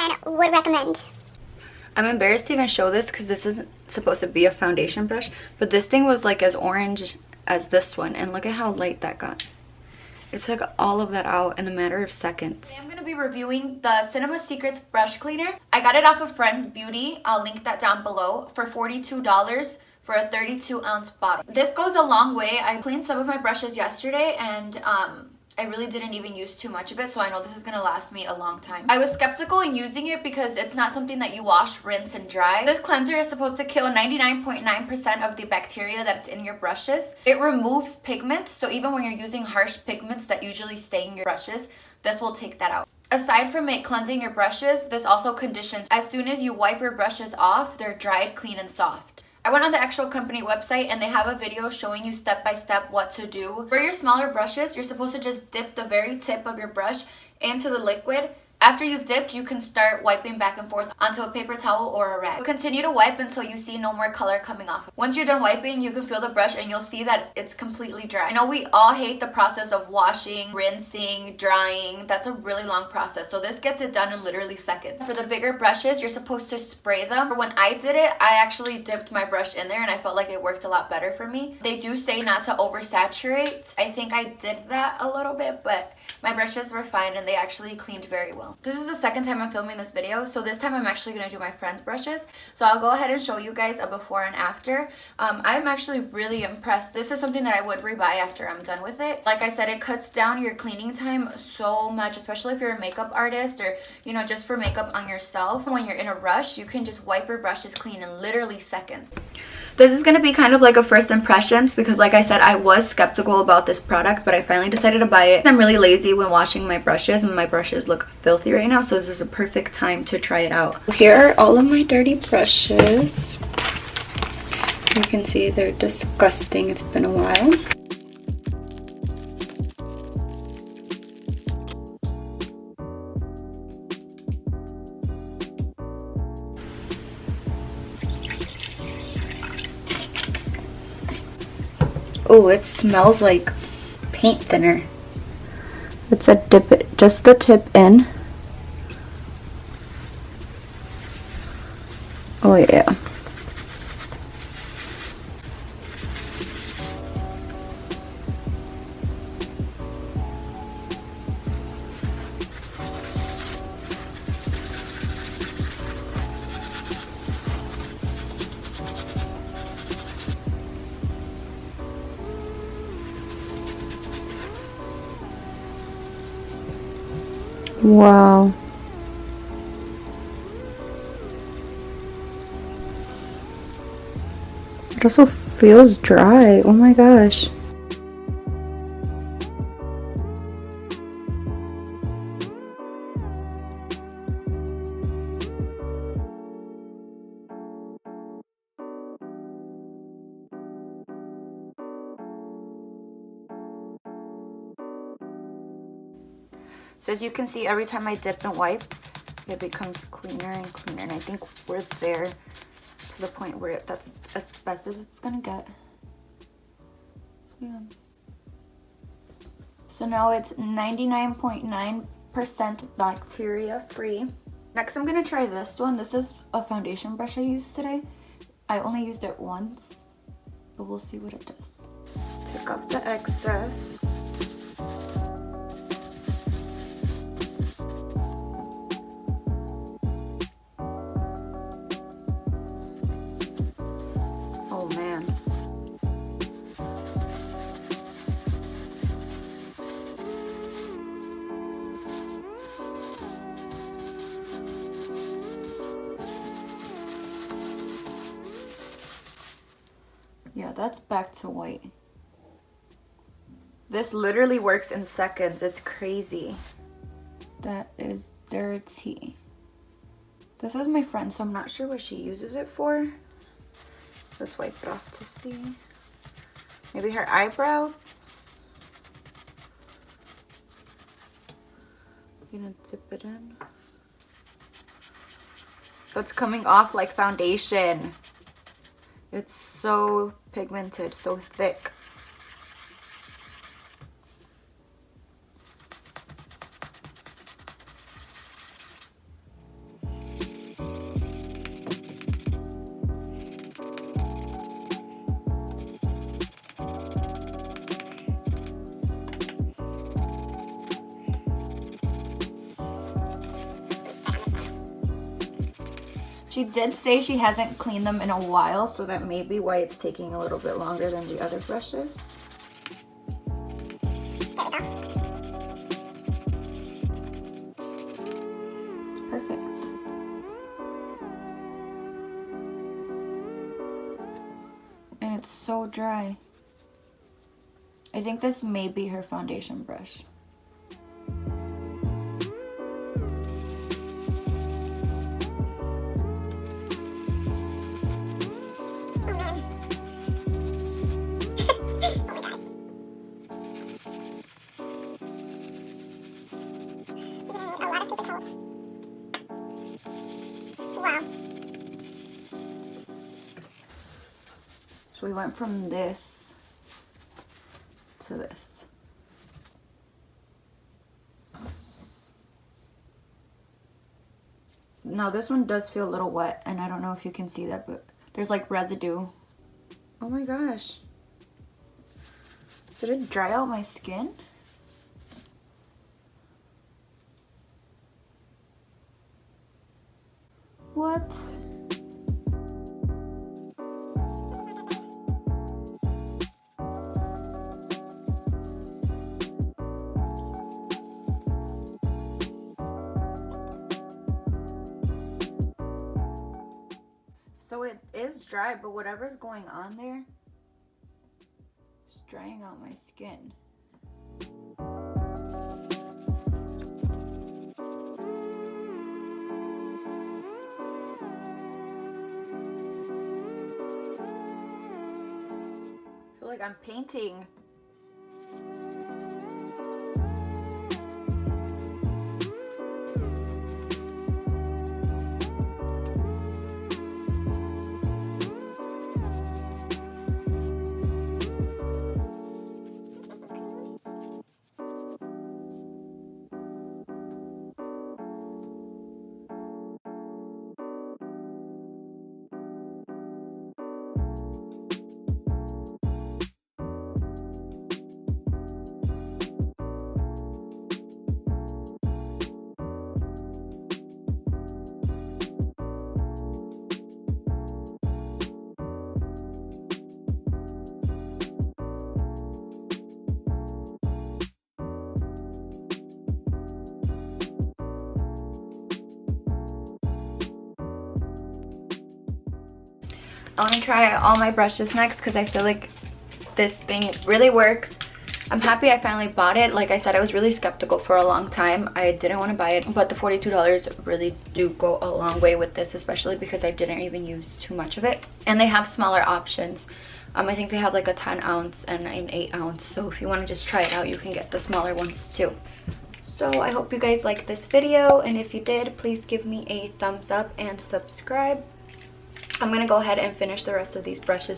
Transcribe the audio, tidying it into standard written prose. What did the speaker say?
and would recommend. I'm embarrassed to even show this because this isn't supposed to be a foundation brush, but this thing was like as orange as this one, and look at how light that got. It took all of that out in a matter of seconds. Today I'm going to be reviewing the Cinema Secrets brush cleaner. I got it off of Friends Beauty. I'll link that down below for $42 for a 32-ounce bottle. This goes a long way. I cleaned some of my brushes yesterday and I really didn't even use too much of it, so I know this is going to last me a long time. I was skeptical in using it because it's not something that you wash, rinse, and dry. This cleanser is supposed to kill 99.9% of the bacteria that's in your brushes. It removes pigment, so even when you're using harsh pigments that usually stain your brushes, this will take that out. Aside from it cleansing your brushes, this also conditions. As soon as you wipe your brushes off, they're dried, clean, and soft. I went on the actual company website and they have a video showing you step by step what to do. For your smaller brushes, you're supposed to just dip the very tip of your brush into the liquid. After you've dipped, you can start wiping back and forth onto a paper towel or a rag. Continue to wipe until you see no more color coming off. Once you're done wiping, you can feel the brush and you'll see that it's completely dry. I know we all hate the process of washing, rinsing, drying. That's a really long process. So this gets it done in literally seconds. For the bigger brushes, you're supposed to spray them. When I did it, I actually dipped my brush in there and I felt like it worked a lot better for me. They do say not to oversaturate. I think I did that a little bit, but my brushes were fine and they actually cleaned very well. This is the second time I'm filming this video, so this time I'm actually going to do my friend's brushes. So I'll go ahead and show you guys a before and after. I'm actually really impressed. This is something that I would rebuy after I'm done with it. Like I said, it cuts down your cleaning time so much, especially if you're a makeup artist or, you know, just for makeup on yourself. When you're in a rush, you can just wipe your brushes clean in literally seconds. This is going to be kind of like a first impressions because like I said, I was skeptical about this product, but I finally decided to buy it. I'm really lazy when washing my brushes and my brushes look filthy right now, so this is a perfect time to try it out. Here are all of my dirty brushes. You can see they're disgusting. It's been a while. Oh, it smells like paint thinner. It's a dip it, just the tip in. Oh yeah. Wow. It also feels dry. Oh my gosh. So as you can see, every time I dip and wipe, it becomes cleaner and cleaner. And I think we're there to the point where that's as best as it's gonna get. So yeah. So now it's 99.9% bacteria free. Next, I'm gonna try this one. This is a foundation brush I used today. I only used it once, but we'll see what it does. Take off the excess. Oh man. Yeah, that's back to white. This literally works in seconds. It's crazy. That is dirty. This is my friend, so I'm not sure what she uses it for. Let's wipe it off to see. Maybe her eyebrow. I'm gonna dip it in. That's coming off like foundation. It's so pigmented, so thick. She did say she hasn't cleaned them in a while, so that may be why it's taking a little bit longer than the other brushes. There we go. It's perfect. And it's so dry. I think this may be her foundation brush. So we went from this to this. Now this one does feel a little wet, and I don't know if you can see that, but there's like residue. Oh my gosh. Did it dry out my skin? What? So it is dry, but whatever's going on there is drying out my skin. I feel like I'm painting. I want to try all my brushes next because I feel like this thing really works. I'm happy I finally bought it. Like I said, I was really skeptical for a long time. I didn't want to buy it, but the $42 really do go a long way with this, especially because I didn't even use too much of it. And they have smaller options. I think they have like a 10 ounce and an 8 ounce. So if you want to just try it out, you can get the smaller ones too. So I hope you guys liked this video, and if you did, please give me a thumbs up and subscribe. I'm gonna go ahead and finish the rest of these brushes